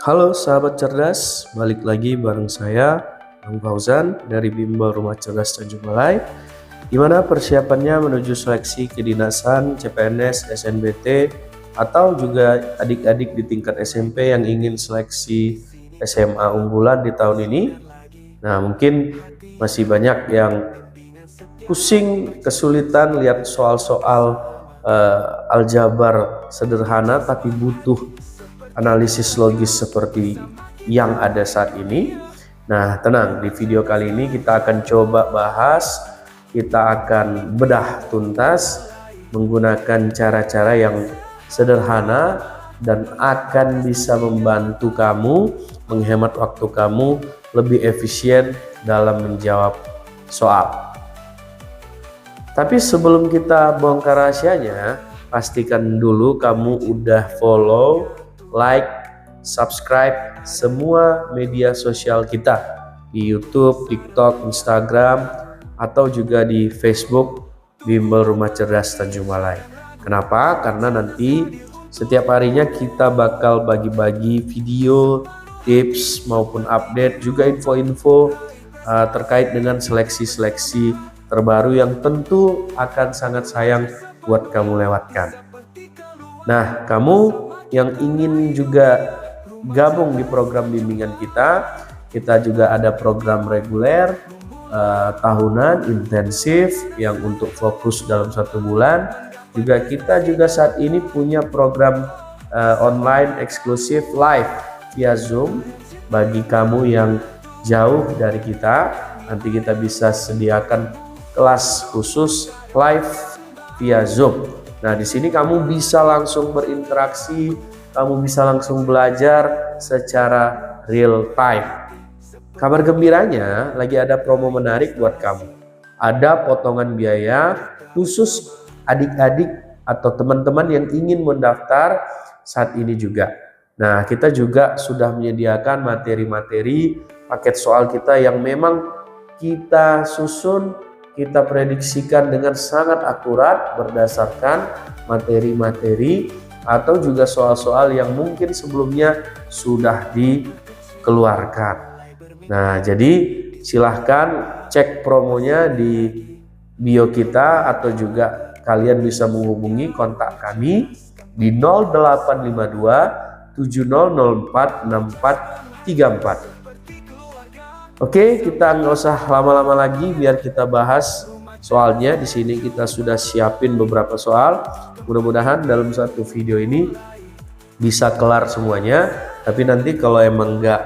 Halo sahabat cerdas, balik lagi bareng saya, Bang Fauzan dari Bimbel Rumah Cerdas Tanjung Balai, di mana persiapannya menuju seleksi kedinasan, CPNS, SNBT, atau juga adik-adik di tingkat SMP yang ingin seleksi SMA unggulan di tahun ini. Nah, mungkin masih banyak yang pusing, kesulitan lihat soal-soal aljabar sederhana tapi butuh analisis logis seperti yang ada saat ini. Nah, tenang, di video kali ini kita akan coba bahas, kita akan bedah tuntas menggunakan cara-cara yang sederhana dan akan bisa membantu kamu menghemat waktu kamu lebih efisien dalam menjawab soal. Tapi sebelum kita bongkar rahasianya, pastikan dulu kamu udah follow, like, subscribe semua media sosial kita di YouTube, TikTok, Instagram, atau juga di Facebook Bimbel Rumah Cerdas Tanjung Balai. Kenapa? Karena nanti setiap harinya kita bakal bagi-bagi video, tips maupun update, juga info-info terkait dengan seleksi-seleksi terbaru yang tentu akan sangat sayang buat kamu lewatkan. Nah, kamu yang ingin juga gabung di program bimbingan kita juga ada program reguler, tahunan, intensif yang untuk fokus dalam 1 bulan. Kita juga saat ini punya program online eksklusif live via Zoom bagi kamu yang jauh dari kita. Nanti kita bisa sediakan kelas khusus live via Zoom. Nah, di sini kamu bisa langsung berinteraksi, kamu bisa langsung belajar secara real time. Kabar gembiranya, lagi ada promo menarik buat kamu. Ada potongan biaya khusus adik-adik atau teman-teman yang ingin mendaftar saat ini juga. Nah, kita juga sudah menyediakan materi-materi paket soal kita yang memang kita susun, kita prediksikan dengan sangat akurat berdasarkan materi-materi atau juga soal-soal yang mungkin sebelumnya sudah dikeluarkan. Nah, jadi silahkan cek promonya di bio kita atau juga kalian bisa menghubungi kontak kami di 0852 7004 6434. Oke, kita nggak usah lama-lama lagi, biar kita bahas soalnya. Di sini kita sudah siapin beberapa soal. Mudah-mudahan dalam satu video ini bisa kelar semuanya. Tapi nanti kalau emang nggak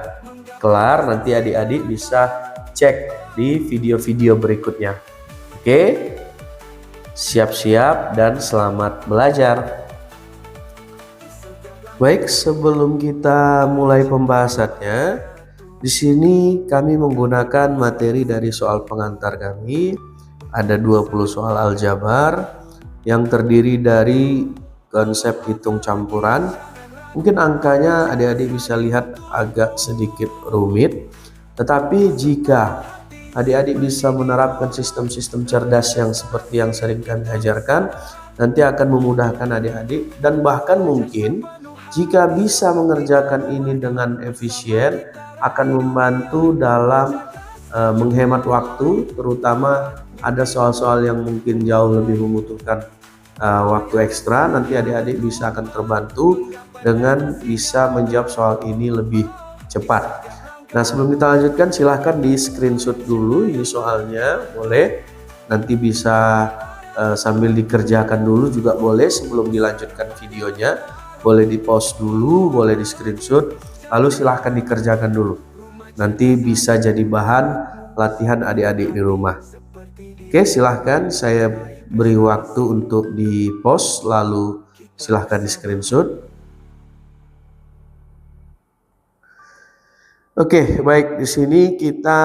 kelar, nanti adik-adik bisa cek di video-video berikutnya. Oke, siap-siap dan selamat belajar. Baik, sebelum kita mulai pembahasannya, di sini kami menggunakan materi dari soal pengantar kami. Ada 20 soal aljabar yang terdiri dari konsep hitung campuran. Mungkin angkanya adik-adik bisa lihat agak sedikit rumit, tetapi jika adik-adik bisa menerapkan sistem-sistem cerdas yang seperti yang sering kami ajarkan, nanti akan memudahkan adik-adik. Dan bahkan mungkin jika bisa mengerjakan ini dengan efisien, akan membantu dalam menghemat waktu, terutama ada soal-soal yang mungkin jauh lebih membutuhkan waktu ekstra. Nanti adik-adik bisa akan terbantu dengan bisa menjawab soal ini lebih cepat. Nah, sebelum kita lanjutkan, silahkan di screenshot dulu ini soalnya, boleh. Nanti bisa sambil dikerjakan dulu juga boleh sebelum dilanjutkan videonya. Boleh di pause dulu, boleh di screenshot, lalu silahkan dikerjakan dulu. Nanti bisa jadi bahan latihan adik-adik di rumah. Oke, silahkan saya beri waktu untuk di pause, lalu silahkan di screenshot. Oke, baik, di sini kita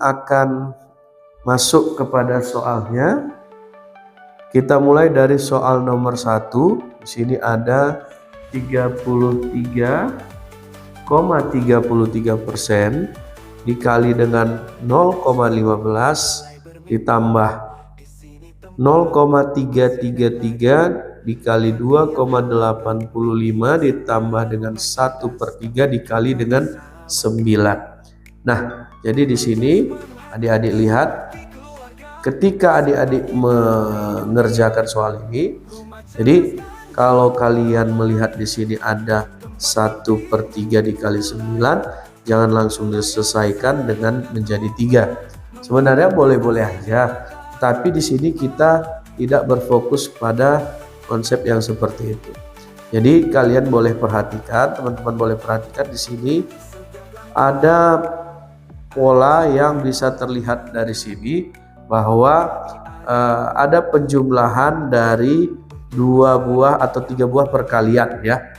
akan masuk kepada soalnya. Kita mulai dari soal nomor 1. Di sini ada 33,33% dikali dengan 0,15 ditambah 0,333 dikali 2,85 ditambah dengan 1/3 dikali dengan 9. Nah, jadi di sini adik-adik lihat, ketika adik-adik mengerjakan soal ini, jadi kalau kalian melihat di sini ada 1/3 dikali 9, jangan langsung diselesaikan dengan menjadi 3. Sebenarnya boleh-boleh aja, tapi di sini kita tidak berfokus pada konsep yang seperti itu. Jadi kalian boleh perhatikan, teman-teman boleh perhatikan di sini ada pola yang bisa terlihat dari sini bahwa ada penjumlahan dari 2 buah atau 3 buah perkalian ya.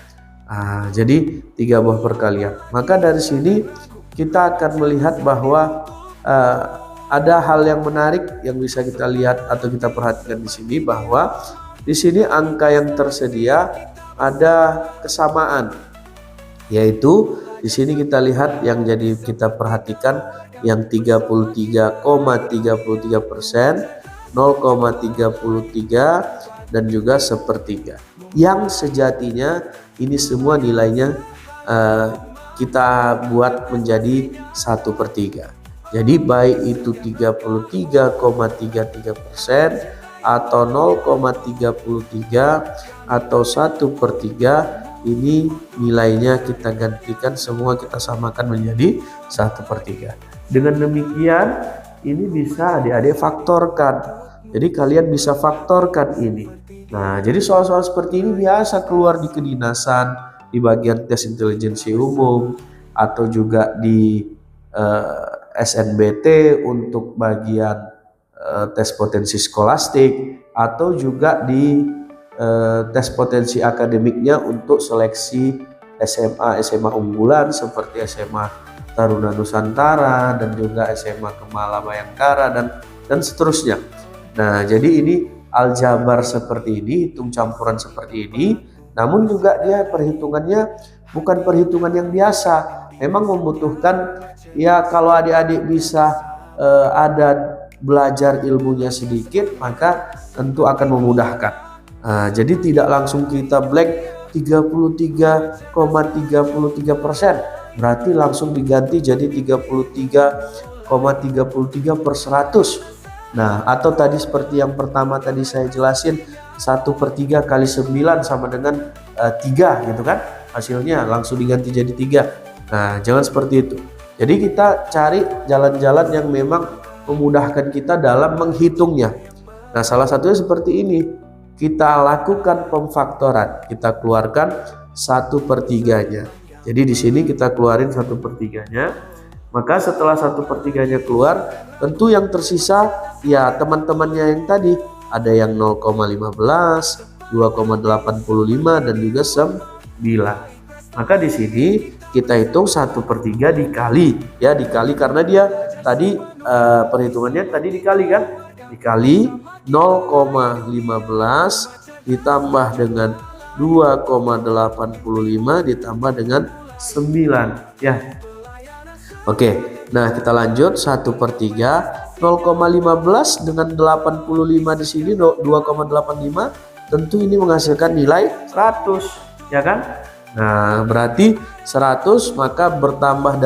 Jadi 3 buah perkalian. Maka dari sini kita akan melihat bahwa ada hal yang menarik yang bisa kita lihat atau kita perhatikan di sini, bahwa di sini angka yang tersedia ada kesamaan, yaitu di sini kita lihat yang jadi kita perhatikan yang 33,33%, 0,33 dan juga 1/3. Yang sejatinya ini semua nilainya kita buat menjadi 1/3. Jadi baik itu 33,33% atau 0,33 atau 1/3, ini nilainya kita gantikan semua, kita samakan menjadi 1/3. Dengan demikian ini bisa adik-adik faktorkan. Jadi kalian bisa faktorkan ini. Nah, jadi soal-soal seperti ini biasa keluar di kedinasan, di bagian tes intelijensi umum, atau juga di SNBT untuk bagian tes potensi skolastik, atau juga di tes potensi akademiknya untuk seleksi SMA unggulan seperti SMA Taruna Nusantara dan juga SMA Kemala Bayangkara dan seterusnya. Nah, jadi ini aljabar seperti ini, hitung campuran seperti ini, namun juga dia perhitungannya bukan perhitungan yang biasa. Memang membutuhkan, ya kalau adik-adik bisa ada belajar ilmunya sedikit, maka tentu akan memudahkan. Jadi tidak langsung kita blank 33,33%, berarti langsung diganti jadi 33,33/100. Nah, atau tadi seperti yang pertama tadi saya jelasin, 1/3 kali 9 sama dengan 3 gitu kan, hasilnya langsung diganti jadi 3. Nah, jangan seperti itu. Jadi kita cari jalan-jalan yang memang memudahkan kita dalam menghitungnya. Nah, salah satunya seperti ini. Kita lakukan pemfaktoran, kita keluarkan 1/3-nya. Jadi di sini kita keluarin 1/3-nya. Maka setelah 1/3-nya keluar, tentu yang tersisa ya teman-temannya yang tadi, ada yang 0,15, 2,85 dan juga 9. Maka di sini kita hitung 1/3 dikali, ya dikali karena dia tadi perhitungannya tadi dikali kan, dikali 0,15 ditambah dengan 2,85 ditambah dengan 9 ya. Oke, nah kita lanjut 1/3, 0,15 dengan 85 di sini 2,85, tentu ini menghasilkan nilai 100 ya kan. Nah, berarti 100 maka bertambah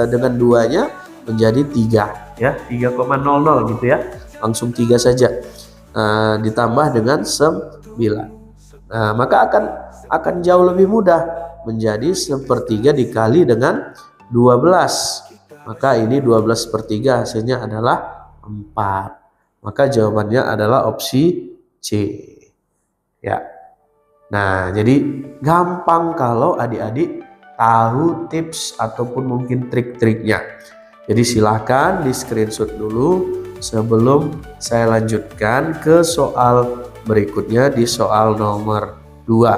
dengan 2-nya menjadi 3 ya, 3,00 gitu ya. Langsung 3 saja. Ditambah dengan 9. Nah, maka akan jauh lebih mudah, menjadi 1/3 dikali dengan 12. Maka ini 12/3 hasilnya adalah 4. Maka jawabannya adalah opsi C. Ya. Nah, jadi gampang kalau adik-adik tahu tips ataupun mungkin trik-triknya. Jadi silahkan di screenshot dulu sebelum saya lanjutkan ke soal berikutnya, di soal nomor 2.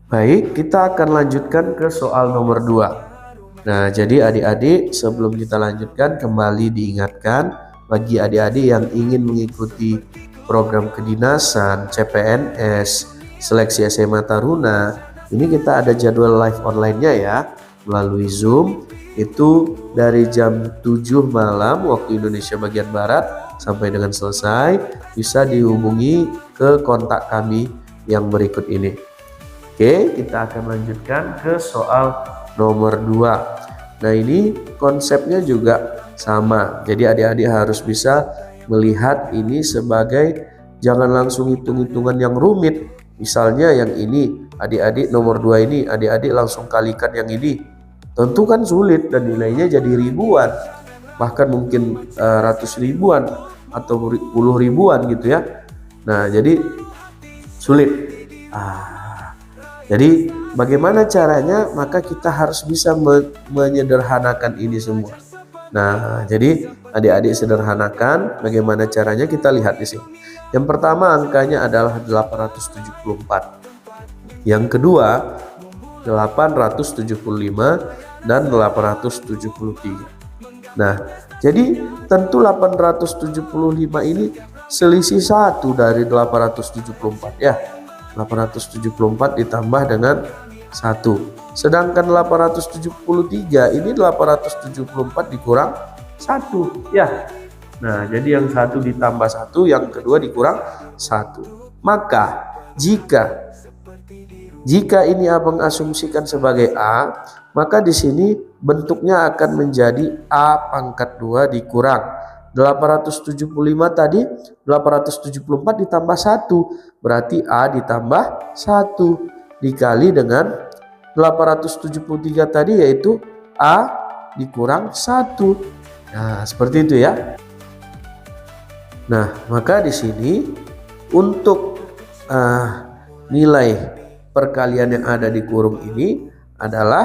Baik, kita akan lanjutkan ke soal nomor 2. Nah, jadi adik-adik sebelum kita lanjutkan, kembali diingatkan bagi adik-adik yang ingin mengikuti program kedinasan, CPNS, seleksi SMA Taruna, ini kita ada jadwal live online-nya ya, melalui Zoom, itu dari jam 7 malam waktu Indonesia bagian Barat sampai dengan selesai, bisa dihubungi ke kontak kami yang berikut ini. Oke, kita akan lanjutkan ke soal nomor 2. Nah, ini konsepnya juga sama. Jadi adik-adik harus bisa melihat ini sebagai, jangan langsung hitung-hitungan yang rumit. Misalnya yang ini, adik-adik nomor 2 ini, adik-adik langsung kalikan yang ini. Tentu kan sulit dan nilainya jadi ribuan. Bahkan mungkin ratus ribuan atau puluh ribuan gitu ya. Nah, jadi sulit. Jadi bagaimana caranya? Maka kita harus bisa menyederhanakan ini semua. Nah, jadi adik-adik sederhanakan. Bagaimana caranya? Kita lihat di sini. Yang pertama angkanya adalah 874. Yang kedua 875 dan 873. Nah, jadi tentu 875 ini selisih 1 dari 874 ya. 874 ditambah dengan 1. Sedangkan 873 ini 874 dikurang 1 ya. Nah, jadi yang 1 ditambah 1, yang kedua dikurang 1. Maka jika ini abang asumsikan sebagai A, maka di sini bentuknya akan menjadi A pangkat 2 dikurang 875 tadi, 874 ditambah 1, berarti A ditambah 1 dikali dengan 873 tadi, yaitu A dikurang 1. Nah, seperti itu ya. Nah, maka di sini untuk nilai perkalian yang ada di kurung ini adalah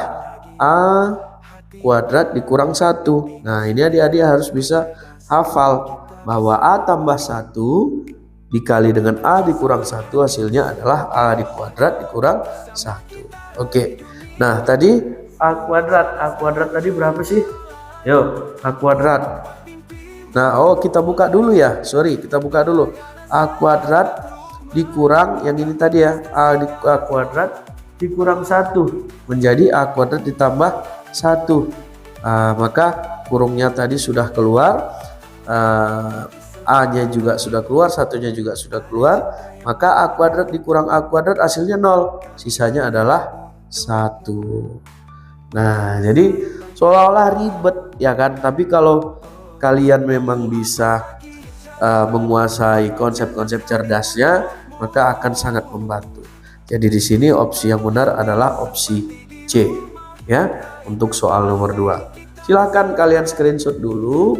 A kuadrat dikurang 1. Nah, ini adik-adik harus bisa hafal bahwa A tambah 1 dikali dengan A dikurang 1 hasilnya adalah A di kuadrat dikurang 1. Oke. Nah, tadi A kuadrat tadi berapa sih? Yuk, A kuadrat. Nah, kita buka dulu ya. Kita buka dulu. A kuadrat dikurang yang ini tadi ya. A kuadrat dikurang 1 menjadi A kuadrat ditambah 1. Maka kurungnya tadi sudah keluar. A-nya juga sudah keluar, 1-nya juga sudah keluar, maka A kuadrat dikurang A kuadrat hasilnya 0, sisanya adalah 1. Nah, jadi seolah-olah ribet ya kan, tapi kalau kalian memang bisa menguasai konsep-konsep cerdasnya, maka akan sangat membantu. Jadi di sini opsi yang benar adalah opsi C ya untuk soal nomor 2. Silahkan kalian screenshot dulu,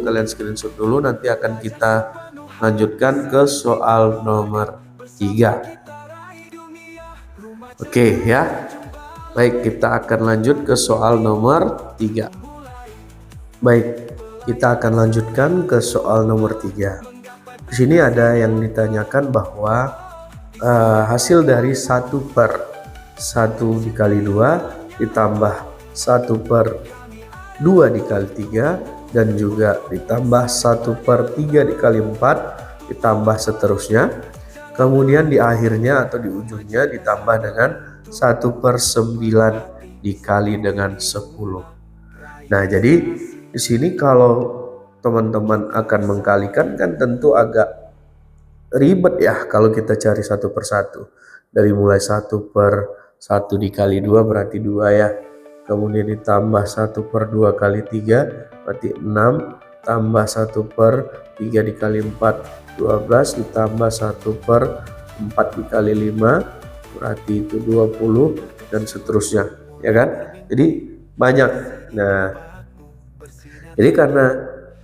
nanti akan kita lanjutkan ke soal nomor 3. Oke ya. Baik, kita akan lanjut ke soal nomor 3. Baik, kita akan lanjutkan ke soal nomor 3. Di sini ada yang ditanyakan bahwa hasil dari 1 per 1 dikali 2 ditambah 1 per 2 dikali 3 dan juga ditambah 1 per 3 dikali 4 ditambah seterusnya, kemudian di akhirnya atau di ujungnya ditambah dengan 1 per 9 dikali dengan 10. Nah, jadi di sini kalau teman-teman akan mengkalikan kan tentu agak ribet ya kalau kita cari 1 per 1. Dari mulai 1 per 1 dikali 2 berarti 2 ya. Kemudian ditambah 1 per 2 kali 3 berarti 6, tambah 1 per 3 dikali 4 12, ditambah 1 per 4 dikali 5 berarti itu 20 dan seterusnya ya kan. Jadi banyak. Nah, jadi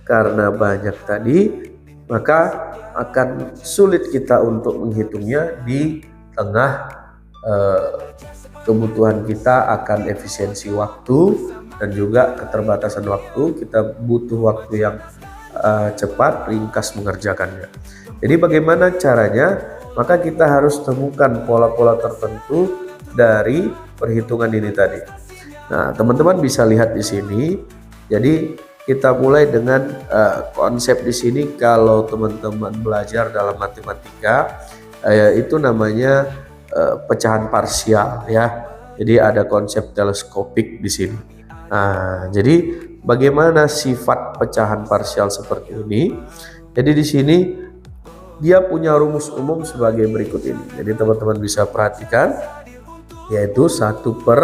karena banyak tadi, maka akan sulit kita untuk menghitungnya di tengah kebutuhan kita akan efisiensi waktu dan juga keterbatasan waktu. Kita butuh waktu yang cepat, ringkas mengerjakannya. Jadi bagaimana caranya? Maka kita harus temukan pola-pola tertentu dari perhitungan ini tadi. Nah, teman-teman bisa lihat di sini. Jadi kita mulai dengan konsep di sini. Kalau teman-teman belajar dalam matematika, itu namanya pecahan parsial ya. Jadi ada konsep teleskopik di sini. Nah, jadi bagaimana sifat pecahan parsial seperti ini? Jadi di sini dia punya rumus umum sebagai berikut ini. Jadi teman-teman bisa perhatikan, yaitu 1 per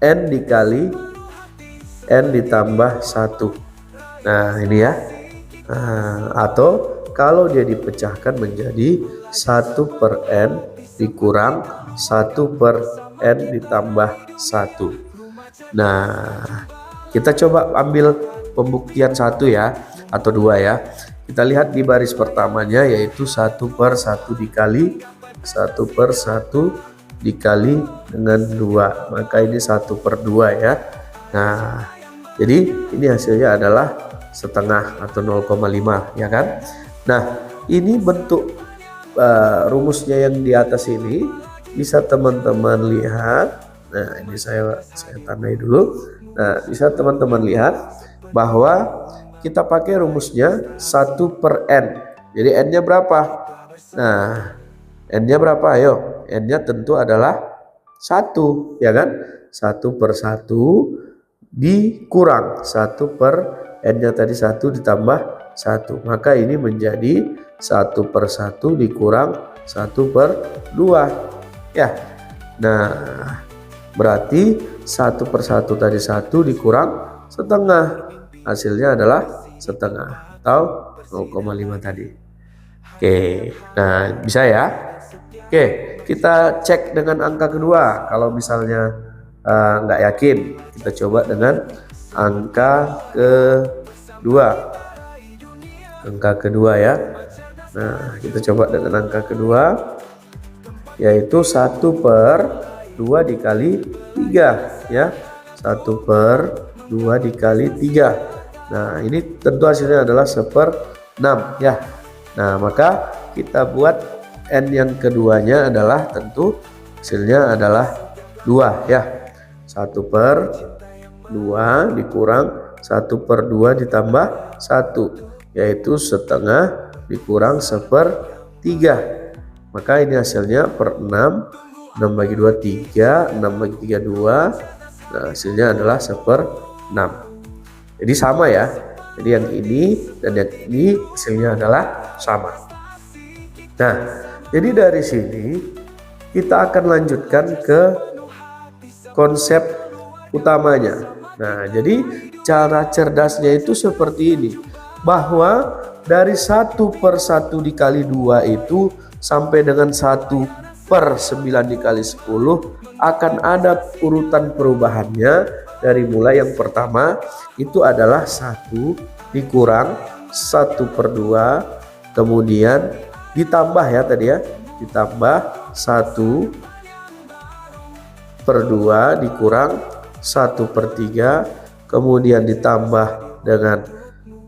N dikali N ditambah 1. Nah ini ya, atau kalau dia dipecahkan menjadi 1 per N dikurang 1 per N ditambah 1. Nah kita coba ambil pembuktian 1 ya, atau 2 ya. Kita lihat di baris pertamanya, yaitu 1 per 1 dikali 1 per 1 dikali dengan 2, maka ini 1 per 2 ya. Nah jadi ini hasilnya adalah setengah atau 0,5 ya kan. Nah ini bentuk rumusnya yang di atas ini bisa teman-teman lihat. Nah ini saya tandai dulu. Nah bisa teman-teman lihat bahwa kita pakai rumusnya 1 per N. Jadi N nya berapa? Nah N nya berapa? Ayo, N nya tentu adalah 1 ya kan. 1 per 1 dikurang 1 per N nya tadi 1 ditambah 1, maka ini menjadi 1 per 1 dikurang 1 per 2 ya. Nah berarti 1 per 1 tadi 1 dikurang setengah, hasilnya adalah setengah atau 0,5 tadi. Oke, nah bisa ya. Oke, kita cek dengan angka kedua. Kalau misalnya nggak yakin, kita coba dengan angka kedua ya. Nah kita coba dengan angka kedua, yaitu 1 per 2 dikali 3 ya. 1 per 2 dikali 3. Nah ini tentu hasilnya adalah 1/6 ya. Nah maka kita buat N yang keduanya adalah tentu hasilnya adalah 2 ya. 1 per 2 dikurang 1 per 2 ditambah 1, yaitu setengah dikurang 1/3. Maka ini hasilnya per 6, 6 bagi 2 3, 6 bagi 3 2. Nah hasilnya adalah 1/6. Jadi sama ya. Jadi yang ini dan yang ini hasilnya adalah sama. Nah jadi dari sini kita akan lanjutkan ke konsep utamanya. Nah jadi cara cerdasnya itu seperti ini, bahwa dari 1 per 1 dikali 2 itu sampai dengan 1 per 9 dikali 10 akan ada urutan perubahannya. Dari mulai yang pertama itu adalah 1 dikurang 1 per 2, kemudian ditambah ya tadi ya, ditambah 1 per 2 dikurang 1 per 3, kemudian ditambah dengan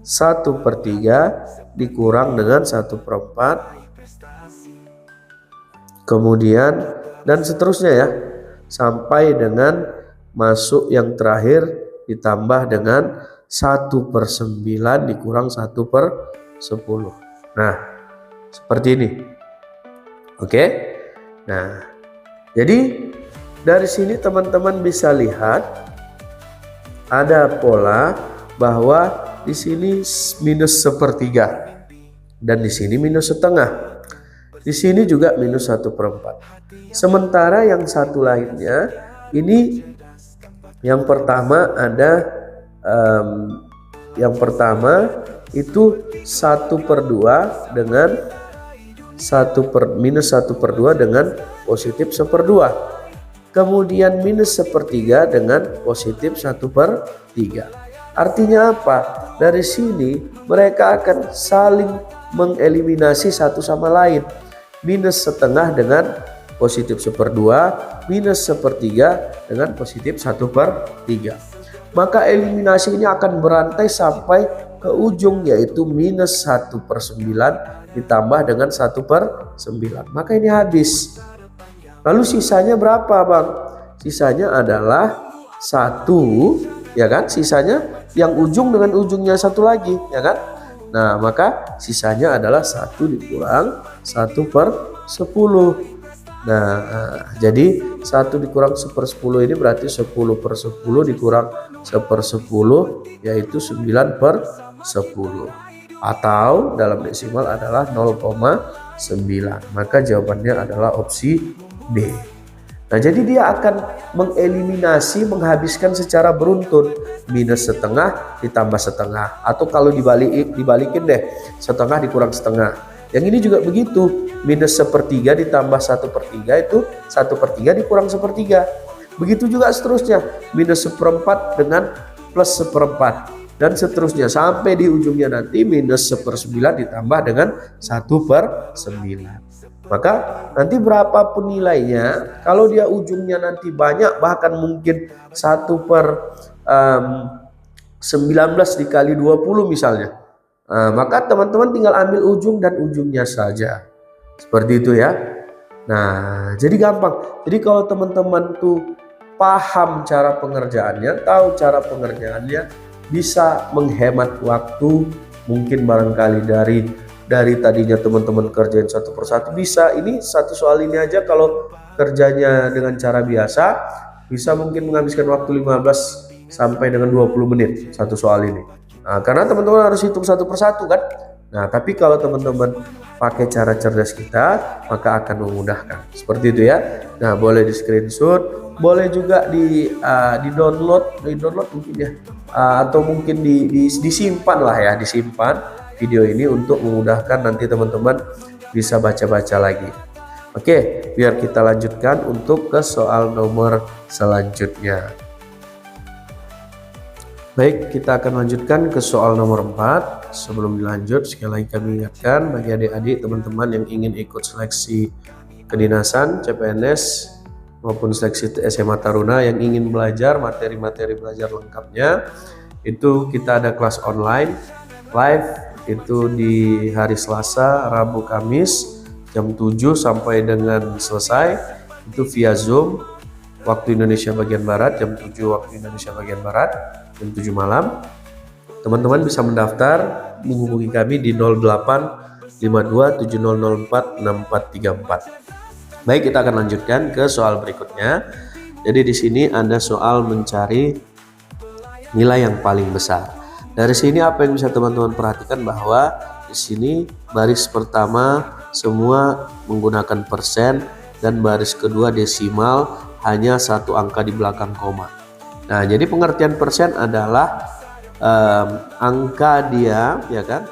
1 per 3 dikurang dengan 1 per 4, kemudian dan seterusnya ya, sampai dengan masuk yang terakhir ditambah dengan 1 per 9 dikurang 1 per 10. Nah seperti ini. Oke. Nah jadi dari sini teman-teman bisa lihat ada pola bahwa di sini minus 1/3 dan di sini minus setengah. Di sini juga minus 1/4. Sementara yang satu lainnya ini yang pertama ada yang pertama itu 1 per 2 dengan minus 1 per 2 dengan positif 1/2. Kemudian minus 1/3 dengan positif 1/3. Artinya apa? Dari sini mereka akan saling mengeliminasi satu sama lain. Minus setengah dengan positif 1/2, minus 1/3 dengan positif 1/3. Maka eliminasi ini akan berantai sampai ke ujung, yaitu minus 1 per 9 ditambah dengan 1 per 9. Maka ini habis. Lalu sisanya berapa, Bang? Sisanya adalah 1, ya kan? Sisanya yang ujung dengan ujungnya 1 lagi, ya kan? Nah, maka sisanya adalah 1 dikurang 1 per 10. Nah, jadi 1 dikurang 1/10 ini berarti 10 per 10 dikurang 1/10, yaitu 9/10. atau dalam desimal adalah 0,9. Maka jawabannya adalah opsi B. Nah, jadi dia akan mengeliminasi, menghabiskan secara beruntun, minus setengah ditambah setengah, atau kalau dibalikin deh, setengah dikurang setengah. Yang ini juga begitu, minus sepertiga ditambah 1/3 itu 1/3 dikurang sepertiga. Begitu juga seterusnya, minus seperempat dengan plus seperempat, dan seterusnya sampai di ujungnya nanti minus 1/9 ditambah dengan 1/9. Maka nanti berapapun nilainya, kalau dia ujungnya nanti banyak, bahkan mungkin 1/19 dikali 20 misalnya, maka teman-teman tinggal ambil ujung dan ujungnya saja. Seperti itu ya. Nah, jadi gampang. Jadi kalau teman-teman tuh paham cara pengerjaannya, tahu cara pengerjaannya, bisa menghemat waktu. Mungkin barangkali dari tadinya teman-teman kerjain satu persatu, bisa ini satu soal ini aja kalau kerjanya dengan cara biasa bisa mungkin menghabiskan waktu 15 sampai dengan 20 menit satu soal ini. Nah, karena teman-teman harus hitung satu persatu kan. Nah, tapi kalau teman-teman pakai cara cerdas kita, maka akan memudahkan. Seperti itu ya. Nah, boleh di screenshot, boleh juga di download mungkin ya, atau mungkin disimpan lah ya, disimpan video ini untuk memudahkan nanti teman-teman bisa baca-baca lagi. Oke, biar kita lanjutkan untuk ke soal nomor selanjutnya. Baik, kita akan lanjutkan ke soal nomor 4. Sebelum dilanjut, sekali lagi kami ingatkan bagi adik-adik teman-teman yang ingin ikut seleksi kedinasan, CPNS maupun seleksi SMA Taruna yang ingin belajar materi-materi belajar lengkapnya, itu kita ada kelas online live itu di hari Selasa, Rabu, Kamis jam 7 sampai dengan selesai, itu via Zoom waktu Indonesia bagian Barat, jam 7 waktu Indonesia bagian Barat, jam 7 malam. Teman-teman bisa mendaftar menghubungi kami di 085270046434. Baik, kita akan lanjutkan ke soal berikutnya. Jadi di sini ada soal mencari nilai yang paling besar. Dari sini apa yang bisa teman-teman perhatikan, bahwa di sini baris pertama semua menggunakan persen dan baris kedua desimal, hanya satu angka di belakang koma. Nah, jadi pengertian persen adalah angka dia ya kan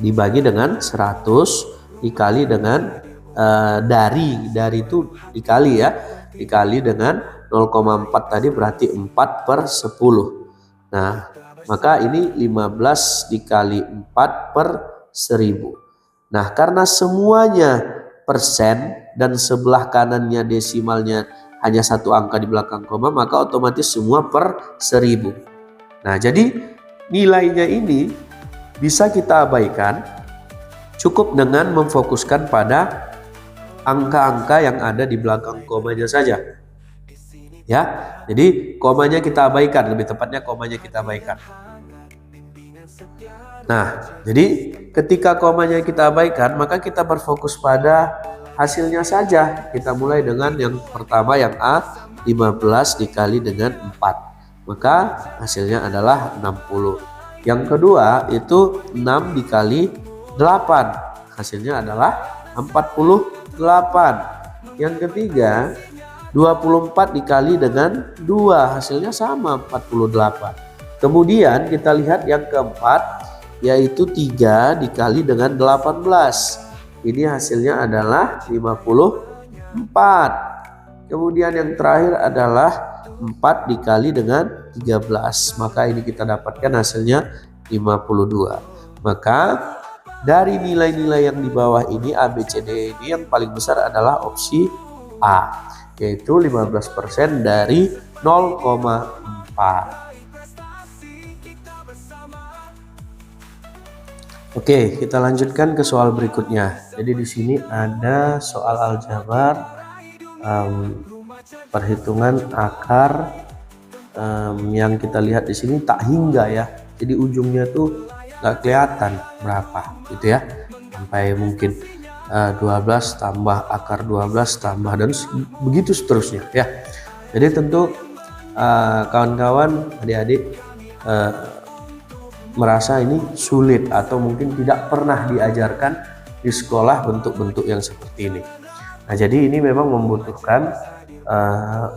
dibagi dengan 100 dikali dengan dari itu dikali ya, dikali dengan 0,4 tadi berarti 4/10. Nah, maka ini 15 dikali 4/1000. Nah, karena semuanya persen dan sebelah kanannya desimalnya hanya satu angka di belakang koma, maka otomatis semua per 1000. Nah, jadi nilainya ini bisa kita abaikan, cukup dengan memfokuskan pada angka-angka yang ada di belakang komanya saja. Ya, jadi komanya kita abaikan, lebih tepatnya komanya kita abaikan. Nah, jadi ketika komanya kita abaikan, maka kita berfokus pada hasilnya saja. Kita mulai dengan yang pertama, yang A, 15 dikali dengan 4. Maka hasilnya adalah 60. Yang kedua itu 6 dikali 8. Hasilnya adalah 48. Yang ketiga 24 dikali dengan 2, hasilnya sama 48. Kemudian kita lihat yang keempat, yaitu 3 dikali dengan 18. Ini hasilnya adalah 54. Kemudian yang terakhir adalah 4 dikali dengan 13. Maka ini kita dapatkan hasilnya 52. Maka dari nilai-nilai yang di bawah ini A, B, C, D ini yang paling besar adalah opsi A, yaitu 15% dari 0,4. Oke, kita lanjutkan ke soal berikutnya. Jadi di sini ada soal aljabar, perhitungan akar, yang kita lihat di sini tak hingga ya. Jadi ujungnya tuh nggak kelihatan berapa, gitu ya. Sampai mungkin 12 tambah akar 12 tambah dan begitu seterusnya ya. Jadi tentu kawan-kawan, adik-adik, merasa ini sulit atau mungkin tidak pernah diajarkan di sekolah bentuk-bentuk yang seperti ini. Nah, jadi ini memang membutuhkan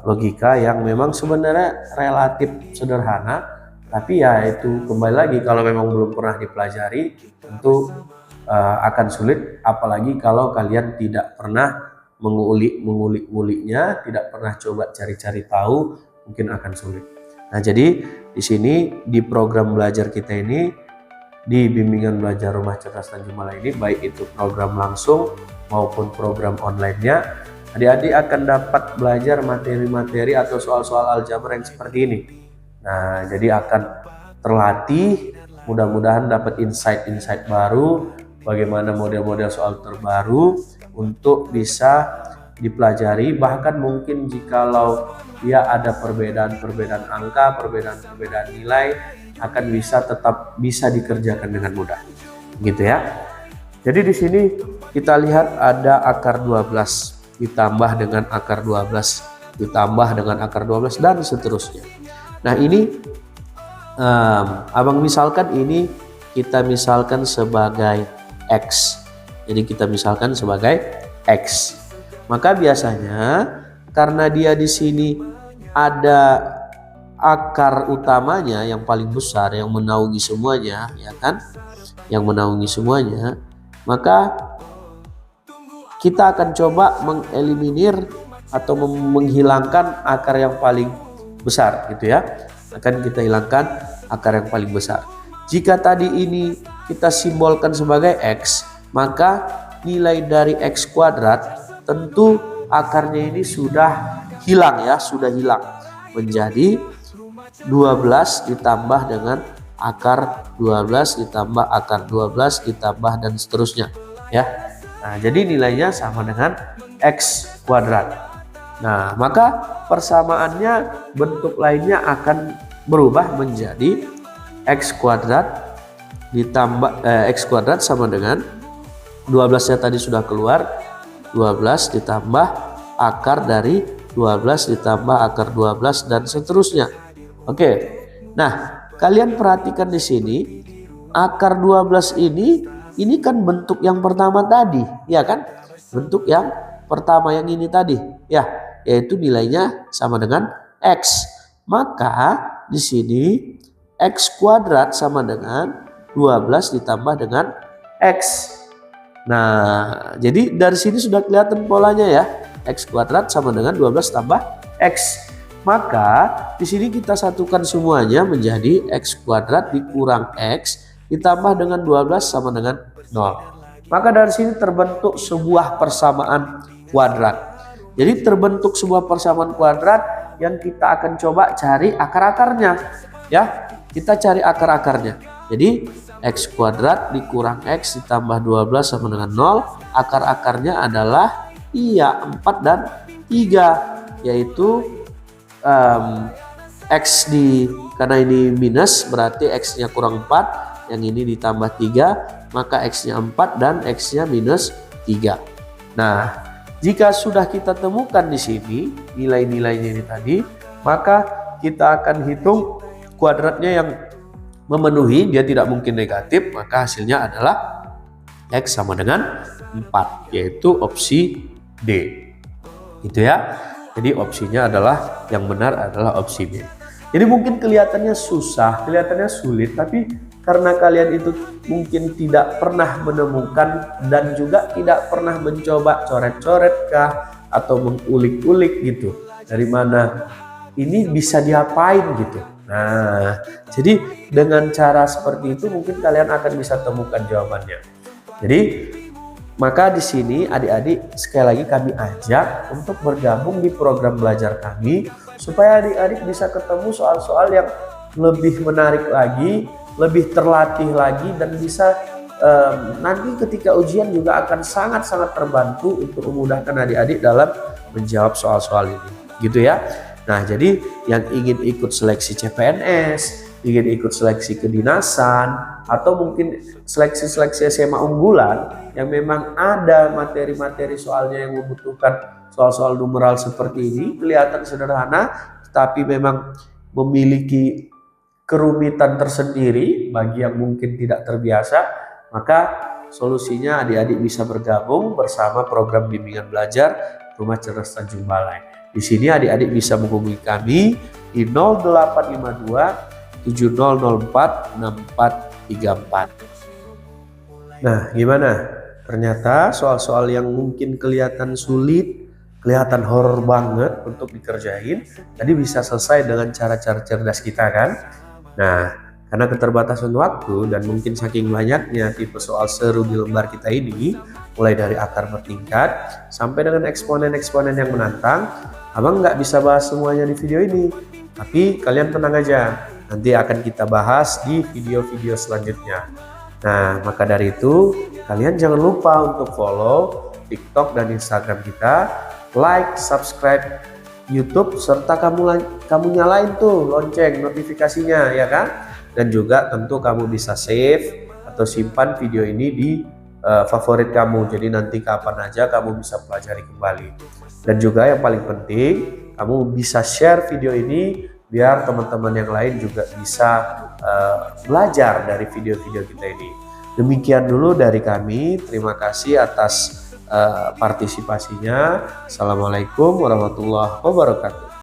logika yang memang sebenarnya relatif sederhana, tapi ya itu kembali lagi kalau memang belum pernah dipelajari tentu akan sulit, apalagi kalau kalian tidak pernah mengulik-nguliknya, tidak pernah coba cari-cari tahu, mungkin akan sulit. Nah, jadi di sini di program belajar kita ini, di bimbingan belajar Rumah Cerdas Tanjung Malaya ini, baik itu program langsung maupun program online-nya, adik-adik akan dapat belajar materi-materi atau soal-soal aljabar yang seperti ini. Nah, jadi akan terlatih, mudah-mudahan dapat insight-insight baru, bagaimana model-model soal terbaru untuk bisa dipelajari. Bahkan mungkin jikalau dia ada perbedaan-perbedaan angka, perbedaan-perbedaan nilai, akan tetap bisa dikerjakan dengan mudah, gitu ya. Jadi di sini kita lihat ada akar 12 ditambah dengan akar 12 ditambah dengan akar 12 dan seterusnya. Nah, ini abang misalkan ini kita misalkan sebagai X. Jadi kita misalkan sebagai X. Maka biasanya karena dia di sini ada akar utamanya yang paling besar yang menaungi semuanya, ya kan? Yang menaungi semuanya, maka kita akan coba mengeliminir atau menghilangkan akar yang paling besar, gitu ya. Akan kita hilangkan akar yang paling besar. Jika tadi ini kita simbolkan sebagai X, maka nilai dari X kuadrat tentu akarnya ini sudah hilang ya, sudah hilang. Menjadi 12 ditambah dengan akar 12 ditambah akar 12 ditambah dan seterusnya ya. Nah, jadi nilainya sama dengan X kuadrat. Nah, maka persamaannya bentuk lainnya akan berubah menjadi X kuadrat ditambah X kuadrat sama dengan 12-nya tadi sudah keluar, 12 ditambah akar dari 12 ditambah akar 12 dan seterusnya. Oke. Nah, kalian perhatikan di sini akar 12 ini kan bentuk yang pertama tadi, ya kan? Bentuk yang pertama yang ini tadi, ya, yaitu nilainya sama dengan X. Maka di sini X kuadrat sama dengan 12 ditambah dengan X. Nah, jadi dari sini sudah kelihatan polanya ya. X kuadrat sama dengan 12 tambah X. Maka di sini kita satukan semuanya menjadi X kuadrat dikurang X ditambah dengan 12 sama dengan 0. Maka dari sini terbentuk sebuah persamaan kuadrat. Jadi terbentuk sebuah persamaan kuadrat yang kita akan coba cari akar-akarnya. Ya, kita cari akar-akarnya. Jadi X kuadrat dikurang X ditambah 12 sama dengan 0. Akar-akarnya adalah 4 dan 3, yaitu X karena ini minus berarti X-nya kurang 4, yang ini ditambah 3, maka X-nya 4 dan X-nya minus 3. Nah, jika sudah kita temukan di sini nilai-nilainya ini tadi, maka kita akan hitung kuadratnya yang memenuhi, dia tidak mungkin negatif, maka hasilnya adalah X sama dengan 4, yaitu opsi D. Gitu ya. Jadi opsinya adalah, yang benar adalah opsi B. Jadi mungkin kelihatannya susah, kelihatannya sulit, tapi karena kalian itu mungkin tidak pernah menemukan dan juga tidak pernah mencoba coret-coret kah atau mengulik-ulik gitu, dari mana ini bisa diapain gitu. Nah, jadi dengan cara seperti itu mungkin kalian akan bisa temukan jawabannya. Jadi maka di sini adik-adik sekali lagi kami ajak untuk bergabung di program belajar kami supaya adik-adik bisa ketemu soal-soal yang lebih menarik lagi, lebih terlatih lagi, dan bisa nanti ketika ujian juga akan sangat-sangat terbantu untuk memudahkan adik-adik dalam menjawab soal-soal ini. Gitu ya. Nah, jadi yang ingin ikut seleksi CPNS, ingin ikut seleksi kedinasan, atau mungkin seleksi-seleksi SMA unggulan yang memang ada materi-materi soalnya yang membutuhkan soal-soal numeral seperti ini, kelihatan sederhana, tapi memang memiliki kerumitan tersendiri bagi yang mungkin tidak terbiasa, maka solusinya adik-adik bisa bergabung bersama program bimbingan belajar Rumah Cerdas Tanjung Balai. Di sini adik-adik bisa menghubungi kami di 0852 7004 6434. Nah, gimana? Ternyata soal-soal yang mungkin kelihatan sulit, kelihatan horor banget untuk dikerjain, tadi bisa selesai dengan cara-cara cerdas kita kan? Nah, karena keterbatasan waktu dan mungkin saking banyaknya tipe soal seru di lembar kita ini, mulai dari akar bertingkat sampai dengan eksponen-eksponen yang menantang, Abang nggak bisa bahas semuanya di video ini. Tapi kalian tenang aja, nanti akan kita bahas di video-video selanjutnya. Nah, maka dari itu, kalian jangan lupa untuk follow TikTok dan Instagram kita, like, subscribe YouTube, serta kamu nyalain tuh lonceng notifikasinya ya kan. Dan juga tentu kamu bisa save atau simpan video ini di favorit kamu, jadi nanti kapan aja kamu bisa pelajari kembali. Dan juga yang paling penting, kamu bisa share video ini biar teman-teman yang lain juga bisa belajar dari video-video kita ini. Demikian dulu dari kami, terima kasih atas partisipasinya. Assalamualaikum warahmatullahi wabarakatuh.